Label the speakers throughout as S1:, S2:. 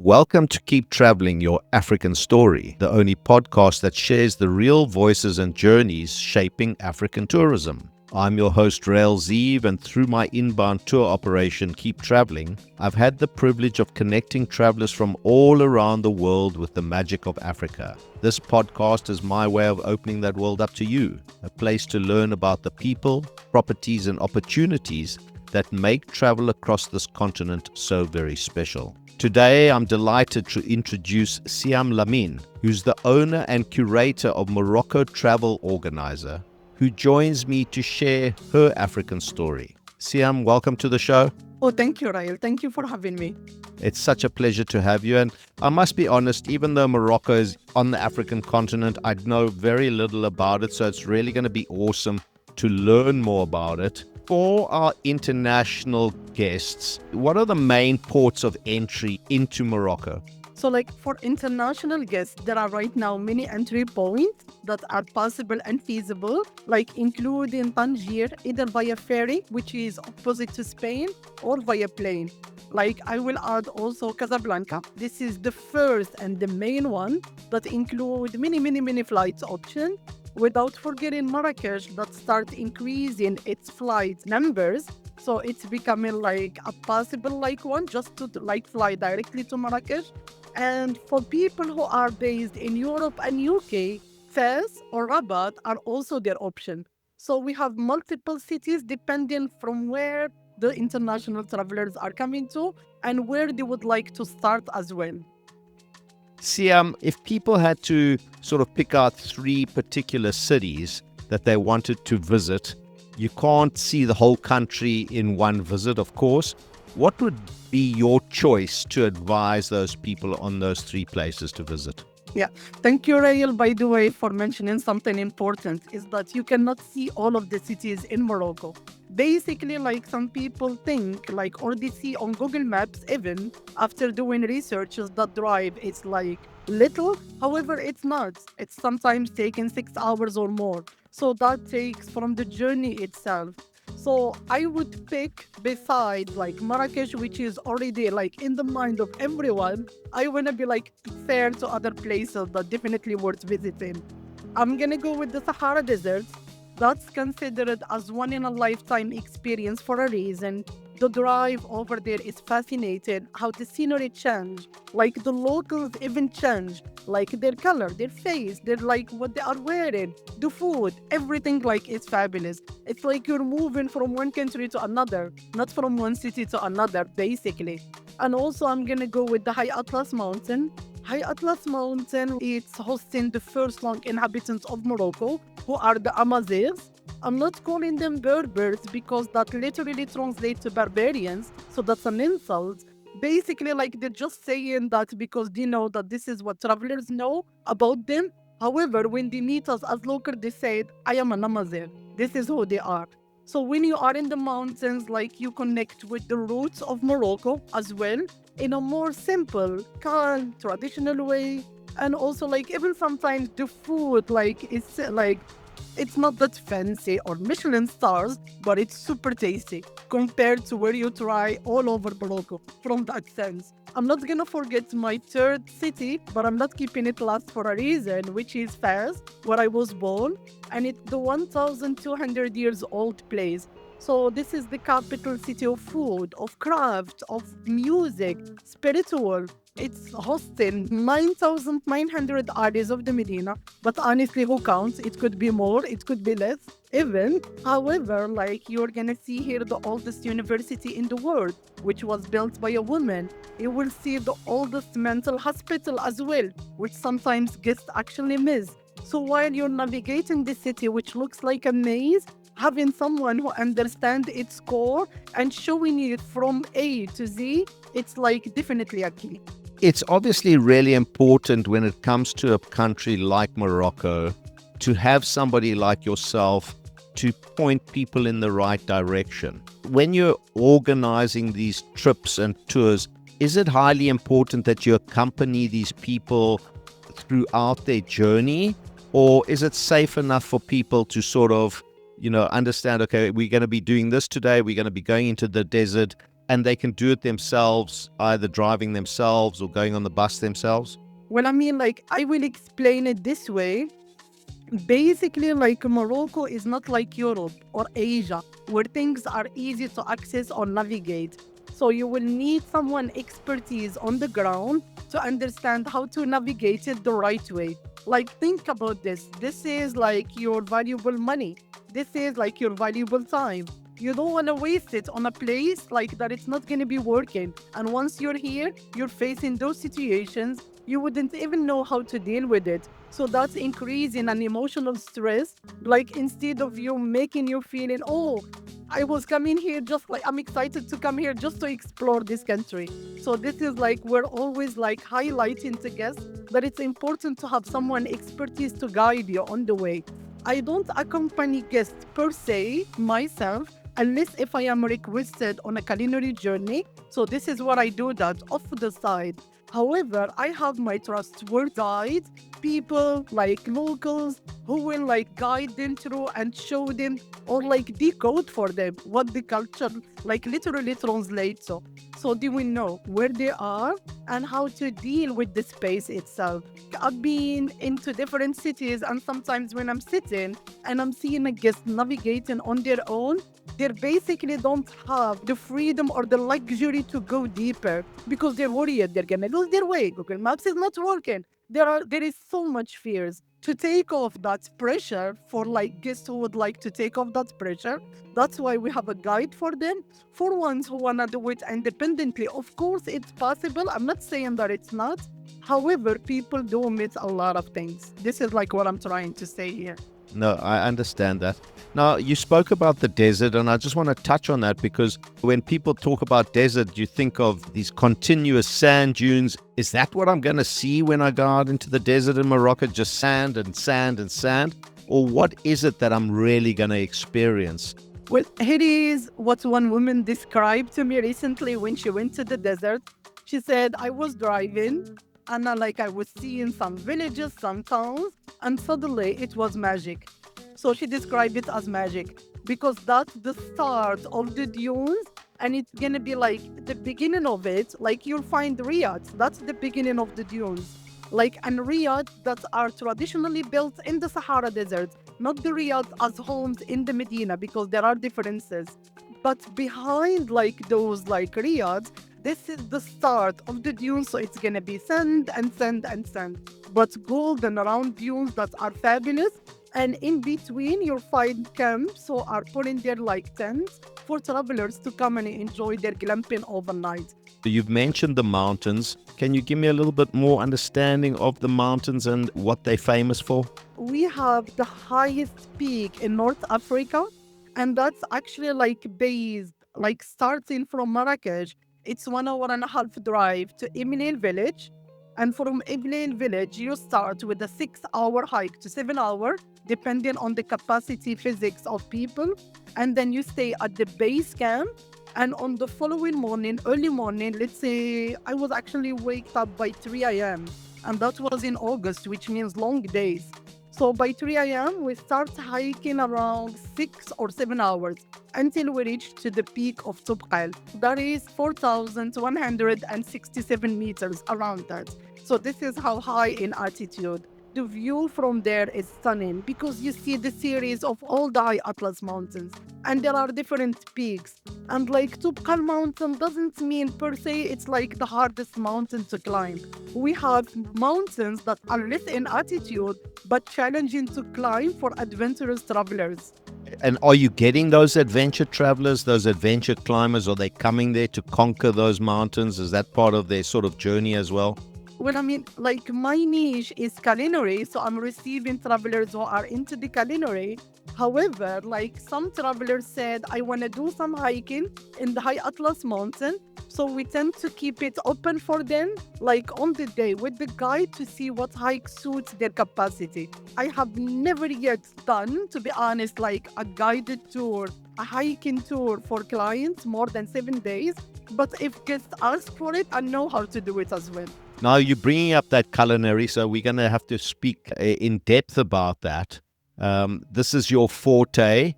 S1: Welcome to Keep Traveling, Your African Story, the only podcast that shares the real voices and journeys shaping African tourism. I'm your host, 𝐸𝐿𝐸, and through my inbound tour operation, Keep Traveling, I've had the privilege of connecting travelers from all around the world with the magic of Africa. This podcast is my way of opening that world up to you, a place to learn about the people, properties, and opportunities that make travel across this continent so very special. Today, I'm delighted to introduce Siham Lahmin, who's the owner and curator of Morocco Travel Organizer, who joins me to share her African story. Siham, welcome to the show.
S2: Oh, thank you, 𝐸𝐿. Thank you for having me.
S1: It's such a pleasure to have you. And I must be honest, even though Morocco is on the African continent, I know very little about it. So it's really going to be awesome to learn more about it. For our international guests, what are the main ports of entry into Morocco?
S2: So for international guests, there are right now many entry points that are possible and feasible, including Tangier, either via ferry, which is opposite to Spain, or via plane. I will add also Casablanca. This is the first and the main one that include many flights options. Without forgetting Marrakech, that start increasing its flight numbers. So it's becoming a possible one just to fly directly to Marrakech. And for people who are based in Europe and UK, Fez or Rabat are also their option. So we have multiple cities depending from where the international travelers are coming to and where they would like to start as well.
S1: Siham, if people had to sort of pick out three particular cities that they wanted to visit, you can't see the whole country in one visit, of course. What would be your choice to advise those people on those three places to visit?
S2: Yeah, thank you, 𝐸𝐿, by the way, for mentioning something important, is that you cannot see all of the cities in Morocco. Basically, some people think, or they see on Google Maps, even after doing researches, that drive is little. However, it's not. It's sometimes taking 6 hours or more. So that takes from the journey itself. So I would pick beside Marrakech, which is already in the mind of everyone. I want to be fair to other places that definitely worth visiting. I'm going to go with the Sahara Desert. That's considered as one in a lifetime experience for a reason. The drive over there is fascinating, how the scenery changed, the locals even change, their color, their face, their what they are wearing, the food, everything is fabulous. It's you're moving from one country to another, not from one city to another, basically. And also I'm gonna go with the High Atlas Mountain. High Atlas Mountain, it's hosting the first long inhabitants of Morocco, who are the Amazighs. I'm not calling them Berbers because that literally translates to barbarians, so that's an insult. Basically, they're just saying that because they know that this is what travelers know about them. However, when they meet us as locals, they say, I am an Amazigh. This is who they are. So when you are in the mountains, you connect with the roots of Morocco as well, in a more simple, calm, traditional way. And also, even sometimes the food, it's not that fancy or Michelin stars, but it's super tasty compared to where you try all over Morocco from that sense. I'm not going to forget my third city, but I'm not keeping it last for a reason, which is Fez, where I was born. And it's the 1,200 years old place. So this is the capital city of food, of craft, of music, spiritual. It's hosting 9,900 artists of the Medina, but honestly, who counts? It could be more, it could be less, even. However, you're gonna see here the oldest university in the world, which was built by a woman. You will see the oldest mental hospital as well, which sometimes guests actually miss. So while you're navigating the city, which looks like a maze, having someone who understands its core and showing you from A to Z, it's definitely a key.
S1: It's obviously really important when it comes to a country like Morocco to have somebody like yourself to point people in the right direction. When you're organizing these trips and tours, is it highly important that you accompany these people throughout their journey? Or is it safe enough for people to sort of, understand, okay, we're going to be doing this today, we're going to be going into the desert, and they can do it themselves, either driving themselves or going on the bus themselves?
S2: Well, I mean, like, I will explain it this way. Basically, like, Morocco is not like Europe or Asia, where things are easy to access or navigate. So you will need someone expertise on the ground to understand how to navigate it the right way. Like, think about this. This is like your valuable money. This is like your valuable time. You don't want to waste it on a place like that it's not going to be working. And once you're here, you're facing those situations, you wouldn't even know how to deal with it. So that's increasing an emotional stress. Like, instead of you making you feeling, oh, I was coming here just like I'm excited to come here just to explore this country. So this is like we're always like highlighting to guests that it's important to have someone expertise to guide you on the way. I don't accompany guests per se myself unless if I am requested on a culinary journey. So this is what I do that off the side. However, I have my trustworthy guides, people like locals who will like guide them through and show them or like decode for them what the culture like literally translates. So they will know where they are and how to deal with the space itself. I've been into different cities, and sometimes when I'm sitting and I'm seeing a guest navigating on their own, they basically don't have the freedom or the luxury to go deeper because they're worried they're gonna lose their way. Google Maps is not working. There is so much fears. To take off that pressure for like guests who would like to take off that pressure, that's why we have a guide for them. For ones who wanna do it independently, of course it's possible. I'm not saying that it's not. However, people do miss a lot of things. This is like what I'm trying to say here.
S1: No, I understand that. Now, you spoke about the desert, and I just want to touch on that because when people talk about desert, you think of these continuous sand dunes. Is that what I'm going to see when I go out into the desert in Morocco? Just sand and sand and sand? Or what is it that I'm really going to experience?
S2: Well, here is what one woman described to me recently when she went to the desert. She said, I was driving and I was seeing some villages, some towns, and suddenly it was magic. So she described it as magic because that's the start of the dunes, and it's gonna be like the beginning of it. Like, you'll find riads, that's the beginning of the dunes. Like, and riads that are traditionally built in the Sahara Desert, not the riads as homes in the Medina, because there are differences. But behind like those like riads, this is the start of the dunes, so it's gonna be sand and sand and sand, but golden round dunes that are fabulous. And in between, you'll find camps who are putting their like tents for travelers to come and enjoy their glamping overnight.
S1: You've mentioned the mountains. Can you give me a little bit more understanding of the mountains and what they're famous for?
S2: We have the highest peak in North Africa, and that's actually like based, like starting from Marrakech. It's 1 hour and a half drive to Emine village. And from Emine village, you start with a 6 hour hike to 7 hour, depending on the capacity physics of people. And then you stay at the base camp. And on the following morning, early morning, let's say I was actually waked up by 3 a.m. And that was in August, which means long days. So by 3 a.m., we start hiking around 6 or 7 hours until we reach to the peak of Toubkal. That is 4,167 meters around that. So this is how high in altitude. The view from there is stunning because you see the series of all the high Atlas mountains, and there are different peaks. And like Toubkal mountain doesn't mean per se it's like the hardest mountain to climb. We have mountains that are less in altitude but challenging to climb for adventurous travelers.
S1: And are you getting those adventure travelers, those adventure climbers? Are they coming there to conquer those mountains? Is that part of their sort of journey as well?
S2: Well, I mean, like my niche is culinary, so I'm receiving travelers who are into the culinary. However, like some travelers said, I want to do some hiking in the High Atlas Mountain. So we tend to keep it open for them, like on the day with the guide to see what hike suits their capacity. I have never yet done, to be honest, like a guided tour, a hiking tour for clients more than 7 days. But if guests ask for it, I know how to do it as well.
S1: Now, you're bringing up that culinary, so we're going to have to speak in depth about that. This is your forte,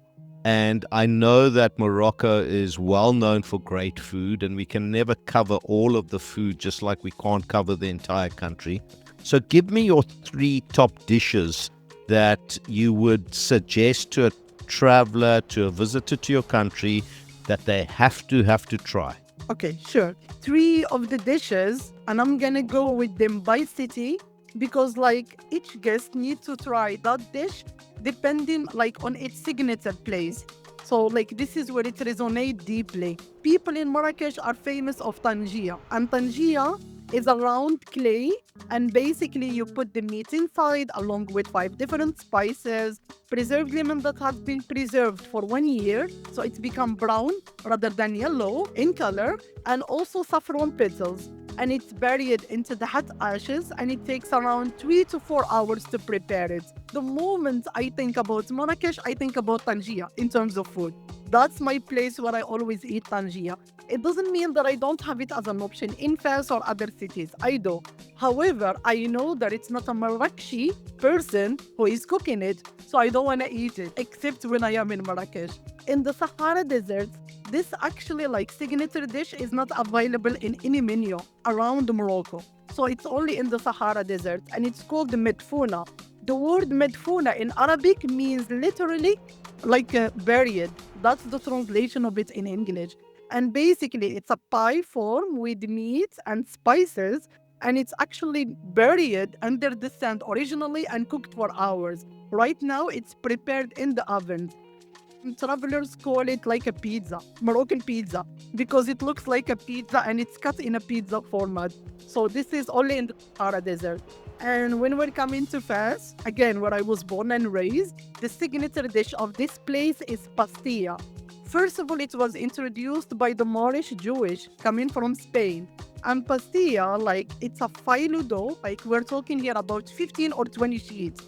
S1: And I know that Morocco is well known for great food, and we can never cover all of the food, just like we can't cover the entire country. So give me your 3 top dishes that you would suggest to a traveler, to a visitor to your country, that they have to try.
S2: Okay, sure. 3 of the dishes, and I'm gonna go with them by city because like each guest needs to try that dish depending like on its signature place. So like this is where it resonates deeply. People in Marrakech are famous of Tangia, and Tangia is a round clay, and basically you put the meat inside along with 5 different spices, preserved lemon that has been preserved for 1 year, so it's become brown rather than yellow in color, and also saffron petals. And it's buried into the hot ashes, and it takes around 3 to 4 hours to prepare it. The moment I think about Marrakech, I think about Tangia in terms of food. That's my place where I always eat Tangia. It doesn't mean that I don't have it as an option in Fez or other cities. I do. However, I know that it's not a Marrakechi person who is cooking it, so I don't want to eat it, except when I am in Marrakech. In the Sahara Desert, this actually like signature dish is not available in any menu around Morocco. So it's only in the Sahara Desert, and it's called the Medfouna. The word Medfouna in Arabic means literally like buried. That's the translation of it in English. And basically, it's a pie form with meat and spices, and it's actually buried under the sand originally and cooked for hours. Right now, it's prepared in the oven. Travelers call it like a pizza, Moroccan pizza, because it looks like a pizza and it's cut in a pizza format. So this is only in the Sahara Desert. And when we're coming to Fez, again, where I was born and raised, the signature dish of this place is pastilla. First of all, it was introduced by the Moorish Jewish coming from Spain. And pastilla, like, it's a filo dough, like we're talking here about 15 or 20 sheets.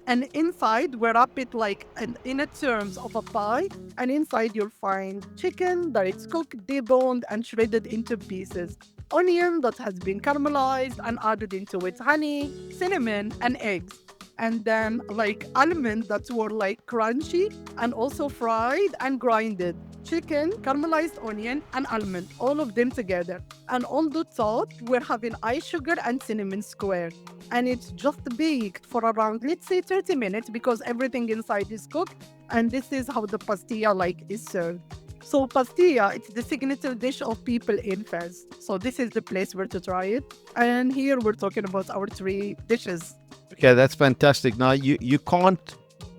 S2: And inside, we wrap it like in a terms of a pie. And inside, you'll find chicken that is cooked, deboned, and shredded into pieces. Onion that has been caramelized and added into it honey, cinnamon, and eggs. And then like almonds that were like crunchy and also fried and grinded. Chicken, caramelized onion, and almond, all of them together. And on the top, we're having ice sugar and cinnamon square. And it's just baked for around, let's say, 30 minutes because everything inside is cooked. And this is how the pastilla like is served. So pastilla, it's the signature dish of people in Fez. So this is the place where to try it. And here we're talking about our 3 dishes.
S1: Okay, that's fantastic. Now, you can't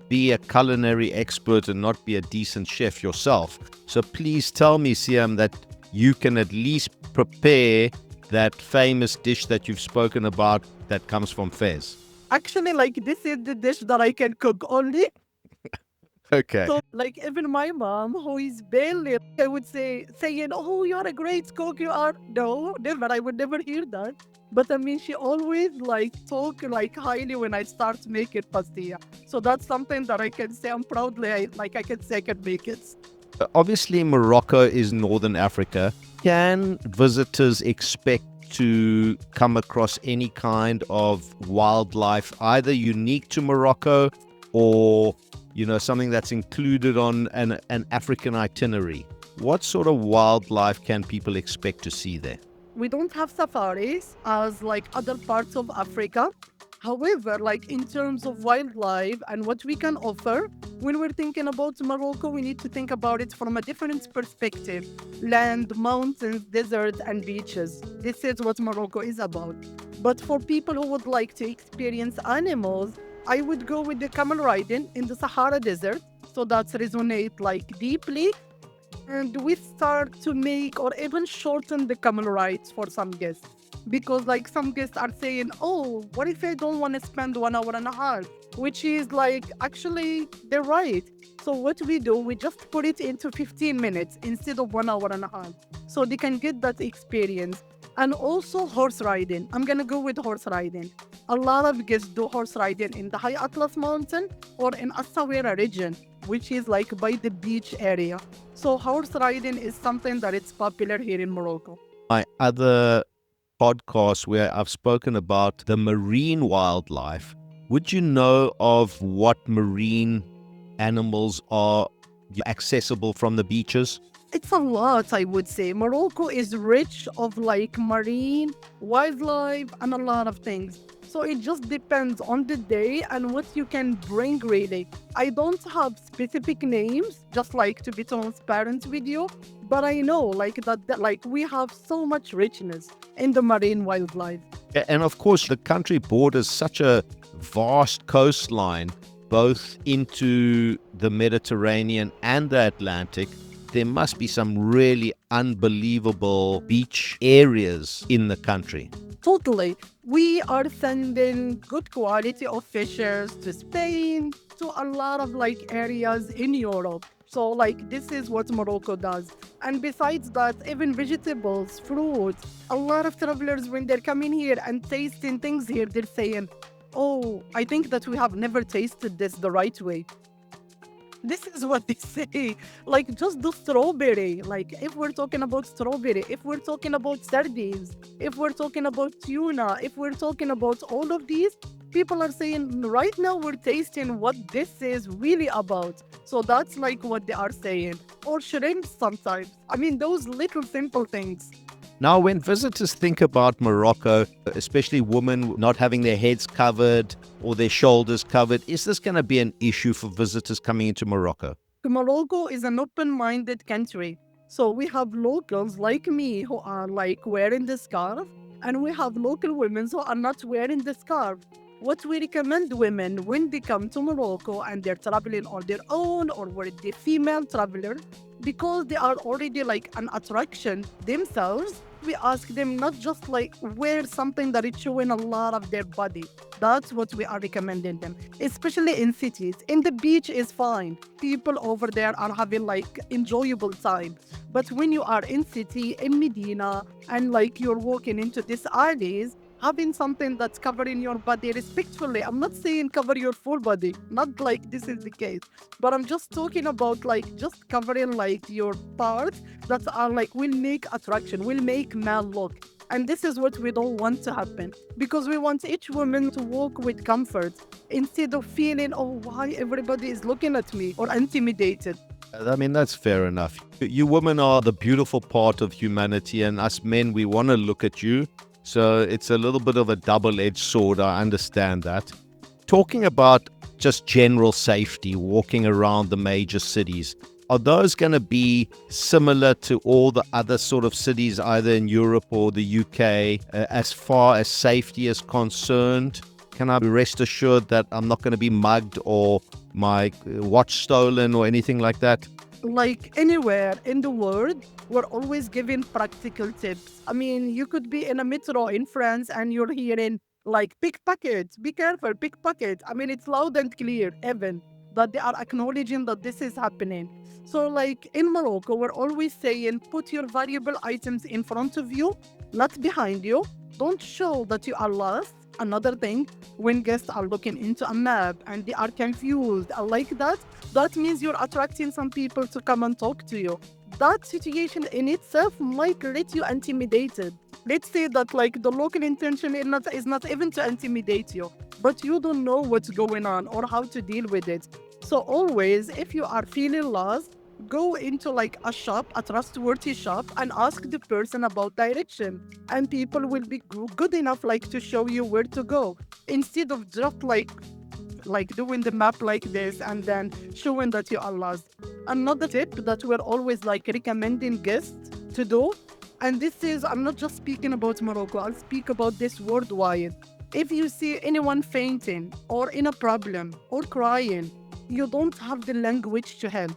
S1: be a culinary expert and not be a decent chef yourself. So please tell me, Siham, that you can at least prepare that famous dish that you've spoken about that comes from Fez.
S2: Actually, like this is the dish that I can cook only.
S1: Okay.
S2: So, like, even my mom, who is barely, I would say, saying, "Oh, you're a great cook, you are." No, never. I would never hear that. But I mean, she always like talk like highly when I start making pastilla. So that's something that I can say I'm proudly, I can say I can make it.
S1: Obviously, Morocco is Northern Africa. Can visitors expect to come across any kind of wildlife, either unique to Morocco or something that's included on an African itinerary? What sort of wildlife can people expect to see there?
S2: We don't have safaris as like other parts of Africa. However, like in terms of wildlife and what we can offer, when we're thinking about Morocco, we need to think about it from a different perspective. Land, mountains, deserts, and beaches. This is what Morocco is about. But for people who would like to experience animals, I would go with the camel riding in the Sahara Desert. So that resonates like deeply. And we start to make or even shorten the camel rides for some guests. Because like some guests are saying, "Oh, what if I don't want to spend 1 hour and a half?" Which is like, actually, they're right. So what we do, we just put it into 15 minutes instead of 1 hour and a half. So they can get that experience. And also horse riding. I'm going to go with horse riding. A lot of guests do horse riding in the High Atlas Mountain or in Essaouira region, which is like by the beach area. So horse riding is something that is popular here in Morocco.
S1: My other podcast where I've spoken about the marine wildlife, would you know of what marine animals are accessible from the beaches?
S2: It's a lot, I would say. Morocco is rich of like marine, wildlife, and a lot of things. So it just depends on the day and what you can bring, really. I don't have specific names, just like to be transparent with you, but I know that like we have so much richness in the marine wildlife.
S1: And of course, the country borders such a vast coastline, both into the Mediterranean and the Atlantic. There must be some really unbelievable beach areas in the country.
S2: Totally. We are sending good quality of fishers to Spain, to a lot of like areas in Europe. So like this is what Morocco does. And besides that, even vegetables, fruits, a lot of travelers when they're coming here and tasting things here, they're saying, oh, I think that we have never tasted this the right way. This is what they say. Like just the strawberry. Like if we're talking about strawberry, if we're talking about sardines, if we're talking about tuna, if we're talking about all of these, people are saying right now we're tasting what this is really about. So that's like what they are saying. Or shrimp sometimes. I mean, those little simple things.
S1: Now, when visitors think about Morocco, especially women not having their heads covered or their shoulders covered, is this going to be an issue for visitors coming into Morocco?
S2: Morocco is an open-minded country. So we have locals like me who are like wearing the scarf, and we have local women who are not wearing the scarf. What we recommend women when they come to Morocco and they're traveling on their own or with the female traveler, because they are already like an attraction themselves, we ask them not just like wear something that is showing a lot of their body. That's what we are recommending them, especially in cities. In the beach is fine. People over there are having like enjoyable time. But when you are in city, in Medina, and like you're walking into these alleys, having something that's covering your body respectfully. I'm not saying cover your full body, not like this is the case, but I'm just talking about like just covering like your parts that are like will make attraction, will make man look. And this is what we don't want to happen because we want each woman to walk with comfort instead of feeling, oh, why everybody is looking at me or intimidated.
S1: I mean, that's fair enough. You women are the beautiful part of humanity, and us men, we want to look at you. So it's a little bit of a double-edged sword. I understand that. Talking about just general safety, walking around the major cities, are those going to be similar to all the other sort of cities, either in Europe or the UK, as far as safety is concerned? Can I rest assured that I'm not going to be mugged or my watch stolen or anything like that?
S2: Like anywhere in the world, we're always giving practical tips. I mean, you could be in a metro in France and you're hearing like pickpockets, be careful, pickpocket. I mean, it's loud and clear, even that they are acknowledging that this is happening. So, like in Morocco, we're always saying put your valuable items in front of you, not behind you. Don't show that you are lost. Another thing, when guests are looking into a map and they are confused like that, that means you're attracting some people to come and talk to you. That situation in itself might get you intimidated. Let's say that like the local intention is not even to intimidate you, but you don't know what's going on or how to deal with it. So always, if you are feeling lost, go into like a shop, a trustworthy shop, and ask the person about direction. And people will be good enough like to show you where to go. Instead of just like doing the map like this and then showing that you are lost. Another tip that we're always like recommending guests to do, and this is, I'm not just speaking about Morocco, I'll speak about this worldwide. If you see anyone fainting or in a problem or crying, you don't have the language to help.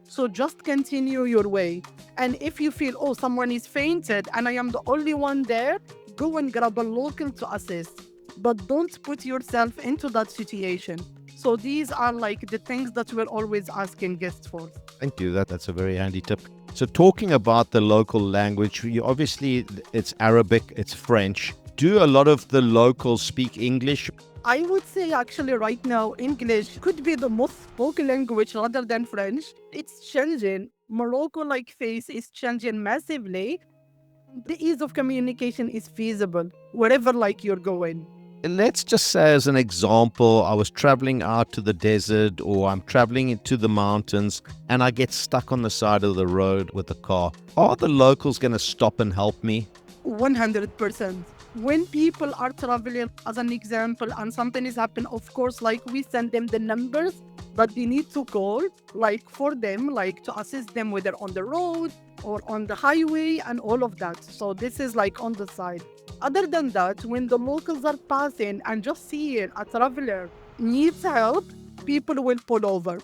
S2: So just continue your way. And if you feel, oh, someone is fainted and I am the only one there, go and grab a local to assist. But don't put yourself into that situation. So these are like the things that we're always asking guests for.
S1: Thank you. That's a very handy tip. So talking about the local language, obviously it's Arabic, it's French. Do a lot of the locals speak English?
S2: I would say actually right now, English could be the most spoken language rather than French. It's changing. Morocco like face is changing massively. The ease of communication is feasible wherever like you're going.
S1: Let's just say, as an example, I was traveling out to the desert or I'm traveling into the mountains and I get stuck on the side of the road with the car. Are the locals going to stop and help me?
S2: 100%. When people are traveling, as an example, and something is happening, of course, like we send them the numbers that they need to call, like for them, like to assist them whether on the road or on the highway and all of that. So this is like on the side. Other than that, when the locals are passing and just seeing a traveler needs help, people will pull over.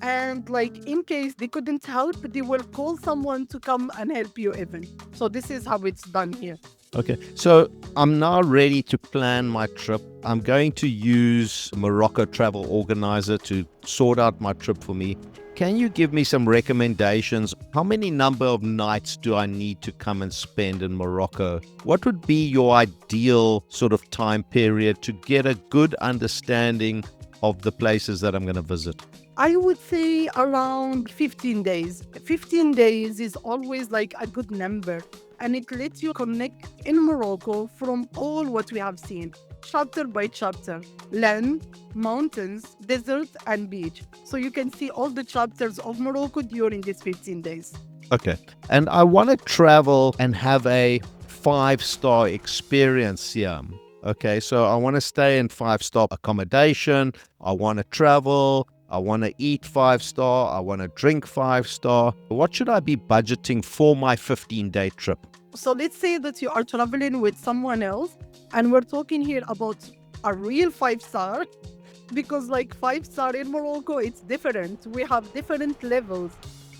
S2: And like in case they couldn't help, they will call someone to come and help you even. So this is how it's done here.
S1: Okay, so I'm now ready to plan my trip. I'm going to use Morocco Travel Organizer to sort out my trip for me. Can you give me some recommendations? How many number of nights do I need to come and spend in Morocco? What would be your ideal sort of time period to get a good understanding of the places that I'm going to visit?
S2: I would say around 15 days. 15 days is always like a good number, and it lets you connect in Morocco from all what we have seen, chapter by chapter: land, mountains, desert, and beach. So you can see all the chapters of Morocco during these 15 days.
S1: Okay. And I want to travel and have a 5-star experience here. Okay, so I want to stay in 5-star accommodation. I want to travel. I want to eat 5-star. I want to drink 5-star. What should I be budgeting for my 15-day trip?
S2: So let's say that you are traveling with someone else, and we're talking here about a real 5-star, because like 5-star in Morocco, it's different. We have different levels.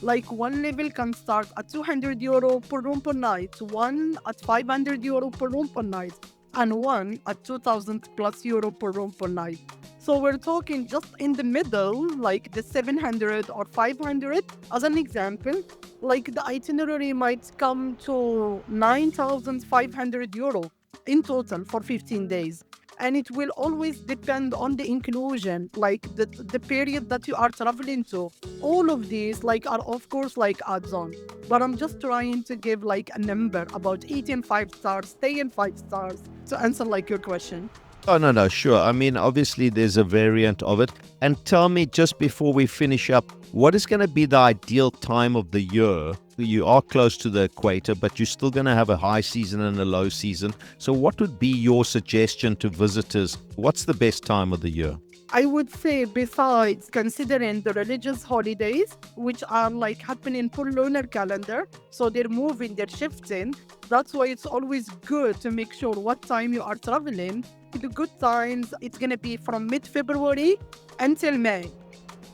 S2: Like one level can start at 200 euro per room per night, one at 500 euro per room per night, and one at 2000 plus euro per room per night. So we're talking just in the middle, like the 700 or 500. As an example, like the itinerary might come to 9,500 euro in total for 15 days. And it will always depend on the inclusion, like the period that you are traveling to. All of these like are of course like adds on. But I'm just trying to give like a number about eating 5 stars, staying 5 stars to answer like your question.
S1: Oh, no, sure. I mean, obviously, there's a variant of it. And tell me, just before we finish up, what is going to be the ideal time of the year? You are close to the equator, but you're still going to have a high season and a low season. So what would be your suggestion to visitors? What's the best time of the year?
S2: I would say, besides considering the religious holidays, which are like happening per lunar calendar, so they're moving, they're shifting. That's why it's always good to make sure what time you are traveling. The good times, it's gonna be from mid-February until May.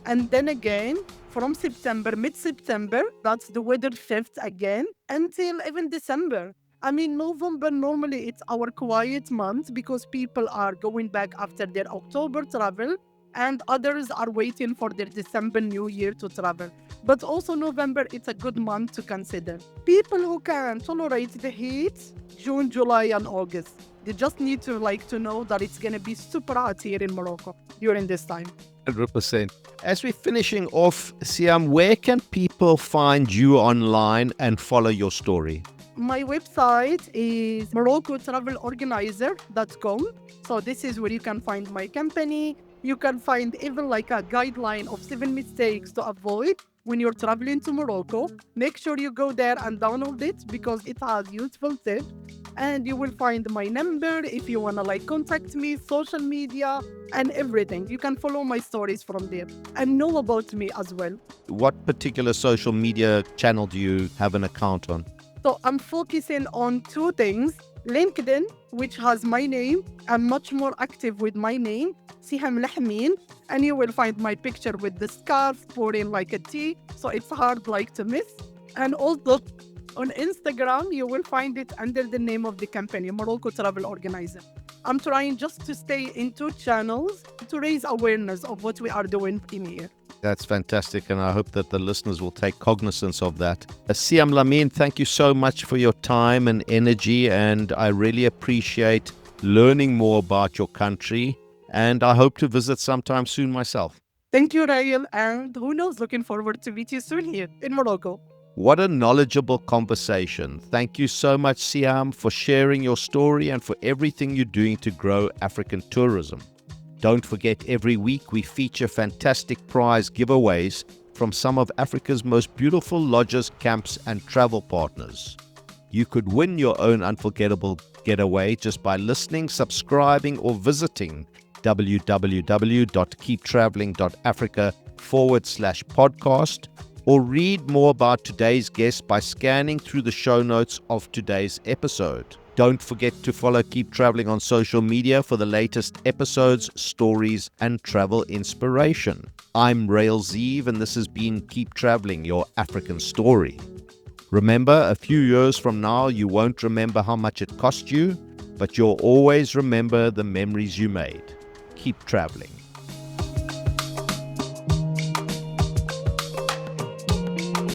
S2: And then again, from September, mid-September, that's the weather shift again until even December. I mean, November, normally it's our quiet month because people are going back after their October travel and others are waiting for their December New Year to travel. But also November, it's a good month to consider. People who can tolerate the heat, June, July, and August. They just need to to know that it's going to be super hot here in Morocco during this time.
S1: 100%. As we're finishing off, Siham, where can people find you online and follow your story?
S2: My website is moroccotravelorganizer.com. So this is where you can find my company. You can find even like a guideline of 7 mistakes to avoid when you're traveling to Morocco. Make sure you go there and download it because it has useful tips. And you will find my number if you want to contact me, social media, and everything. You can follow my stories from there and know about me as well.
S1: What particular social media channel do you have an account on?
S2: So I'm focusing on 2 things. LinkedIn, which has my name. I'm much more active with my name, Siham Lahmin, and you will find my picture with the scarf pouring like a tea, so it's hard to miss. And also on Instagram, you will find it under the name of the company, Morocco Travel Organizer. I'm trying just to stay in 2 channels to raise awareness of what we are doing in here.
S1: That's fantastic, and I hope that the listeners will take cognizance of that. Siham Lahmin, thank you so much for your time and energy, and I really appreciate learning more about your country, and I hope to visit sometime soon myself.
S2: Thank you, Rael, and who knows, looking forward to meet you soon here in Morocco.
S1: What a knowledgeable conversation. Thank you so much, Siham, for sharing your story and for everything you're doing to grow African tourism. Don't forget, every week we feature fantastic prize giveaways from some of Africa's most beautiful lodges, camps, and travel partners. You could win your own unforgettable getaway just by listening, subscribing, or visiting www.keeptraveling.africa/podcast, or read more about today's guest by scanning through the show notes of today's episode. Don't forget to follow Keep Traveling on social media for the latest episodes, stories, and travel inspiration. I'm 𝐸𝐿𝐸𝐸, and this has been Keep Traveling, your African story. Remember, a few years from now, you won't remember how much it cost you, but you'll always remember the memories you made. Keep traveling.